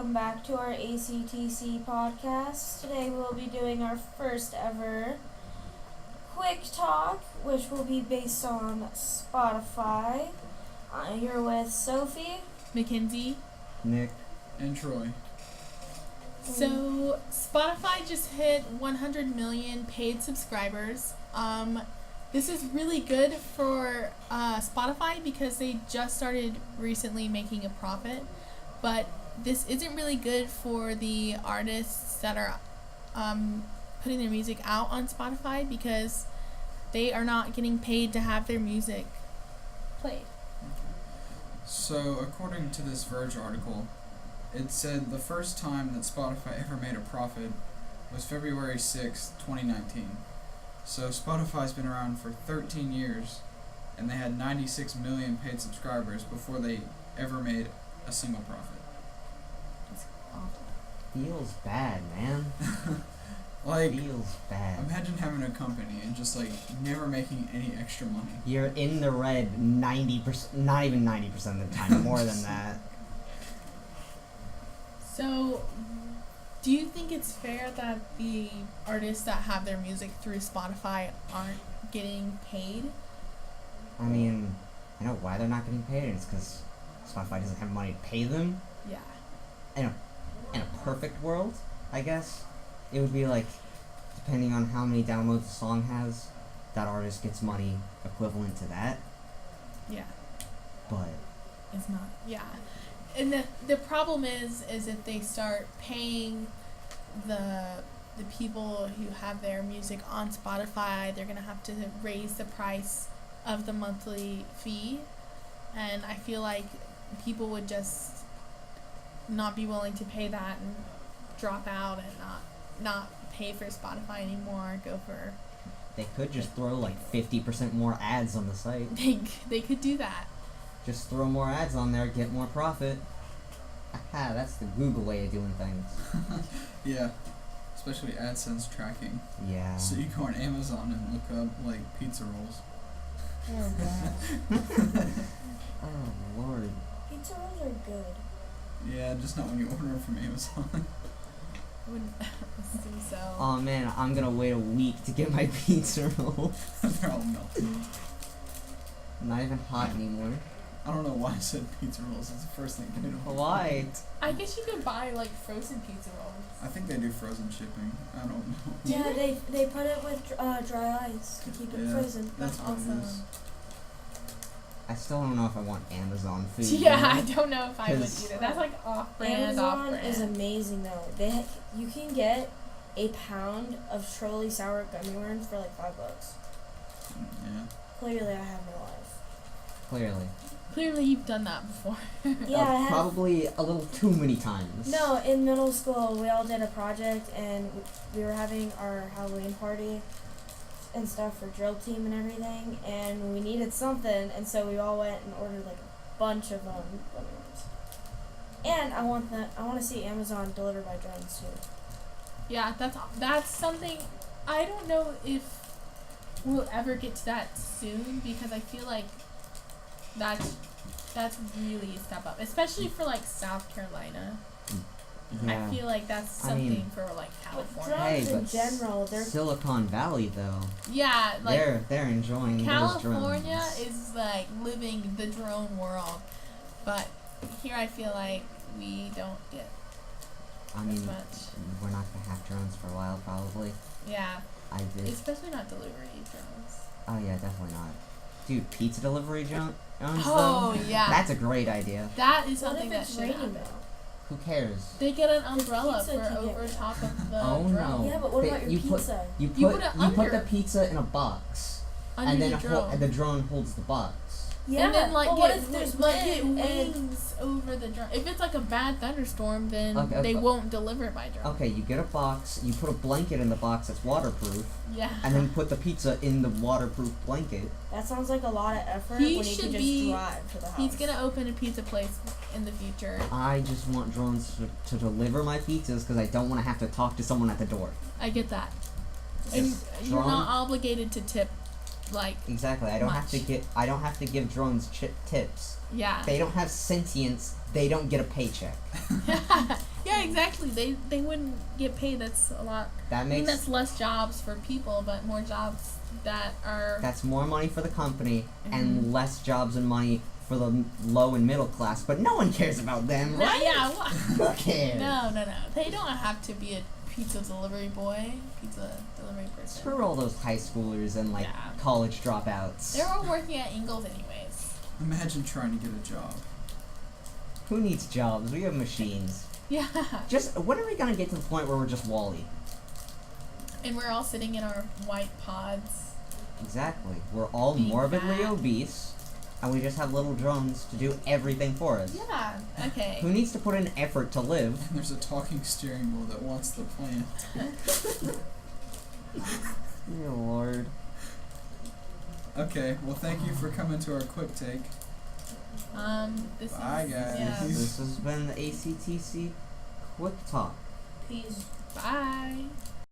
welcome back to our ACTC podcast. Today we'll be doing our first ever quick talk, which will be based on Spotify. You're with Sophie, Mackenzie, Nick, and Troy. So Spotify just hit 100 million paid subscribers. This is really good for Spotify because they just started recently making a profit, but this isn't really good for the artists that are putting their music out on Spotify because they are not getting paid to have their music played. So, according to this Verge article, it said the first time that Spotify ever made a profit was February 6, 2019. So Spotify's been around for 13 years, and they had 96 million paid subscribers before they ever made a single profit. It's awful. feels bad, man. Feels bad. Imagine having a company and just never making any extra money. You're in the red 90%, not even 90% of the time, more than that. So, do you think it's fair that the artists that have their music through Spotify aren't getting paid? I mean, I know why they're not getting paid. It's because Spotify doesn't have money to pay them. Yeah. In a perfect world, I guess, it would be depending on how many downloads the song has, that artist gets money equivalent to that. Yeah. But It's not. Yeah. And the problem is if they start paying the people who have their music on Spotify, they're gonna have to raise the price of the monthly fee, and I feel like people would just not be willing to pay that and drop out and not pay for Spotify anymore. Go for. they could just throw 50% more ads on the site. They could do that. Just throw more ads on there, get more profit. Aha, that's the Google way of doing things. Yeah, especially AdSense tracking. Yeah. So you go on Amazon and look up pizza rolls. Oh god. Oh, Lord. Pizza rolls are good. Yeah, just not when you order them from Amazon. I wouldn't assume so. Oh man, I'm gonna wait a week to get my pizza roll. They're all melted. Not even hot anymore. I don't know why I said pizza rolls. It's the first thing I did. Why? I guess you could buy frozen pizza rolls. I think they do frozen shipping. I don't know. Yeah, they put it with dry ice to keep it Yeah. frozen. That's what awesome. it is. I still don't know if I want Amazon food. Yeah, you know? I don't know if I would 'Cause- either. That's off-brand, Amazon off-brand. is amazing though. You can get a pound of Trolley sour gummy worms for $5. Yeah. Clearly, I have no life. Clearly. Clearly, you've done that before. Yeah, I have. Probably a little too many times. No, in middle school, we all did a project, and we were having our Halloween party and stuff for drill team and everything, and we needed something, and so we all went and ordered a bunch of gummy worms. And I want to see Amazon deliver by drones too. Yeah, that's something. I don't know if we'll ever get to that soon because I feel like that's really a step up, especially for South Carolina. Yeah. I feel like that's something for California. Drones in but general, they're Silicon Valley though. Yeah, they're enjoying those California drones. is living the drone world, but here I feel like we don't get I as mean, much. we're not gonna have drones for a while, probably. Yeah, I did. especially not delivery drones. Oh yeah, definitely not. Dude, pizza delivery drones Oh though? yeah, That's a great idea. that is what something if that it's should raining happen. though? Who cares? They get an umbrella pizza for can get over wet. top of the Oh, drone. no. Yeah, but what They- about your you put- pizza? You You put put it you put under. the pizza in a box, Under and then the drone. the drone holds the box. Yeah, and then but what get if there's get wind and wings over the drone. If it's a bad thunderstorm, then Okay, they okay. won't deliver it by drone. Okay, you get a box, you put a blanket in the box that's waterproof, Yeah. and then put the pizza in the waterproof blanket. that sounds like a lot of effort He when you should can just be- drive to the house. He's gonna open a pizza place in the future. I just want drones to deliver my pizzas because I don't want to have to talk to someone at the door. I get that. And Yes. you're Drone- not obligated to tip, Exactly. I don't have to Much. I don't have to give drones tips. yeah. They don't have sentience. They don't get a paycheck. Yeah, exactly. They wouldn't get paid. That's a lot. That I mean, makes that's less jobs for people, but more jobs that are. that's more money for the company Mhm. and less jobs and money for the low and middle class. But no one cares about them, No, right? yeah. Who cares? No. They don't have to be a pizza delivery boy, pizza delivery person. Screw all those high schoolers and like Yeah. college dropouts. They're all working at Ingles anyways. Imagine trying to get a job. Who needs jobs? We have machines. Yeah. Just when are we gonna get to the point where we're just Wall-E? And we're all sitting in our white pods. Exactly. We're all Being morbidly fat. obese, and we just have little drones to do everything for us. Yeah. Okay. Who needs to put in effort to live? And there's a talking steering wheel that wants the plan. Dear Lord. Okay, well, thank you for coming to our quick take. This Bye, is guys. yeah. This has been the ACTC Quick Talk. Peace. Bye.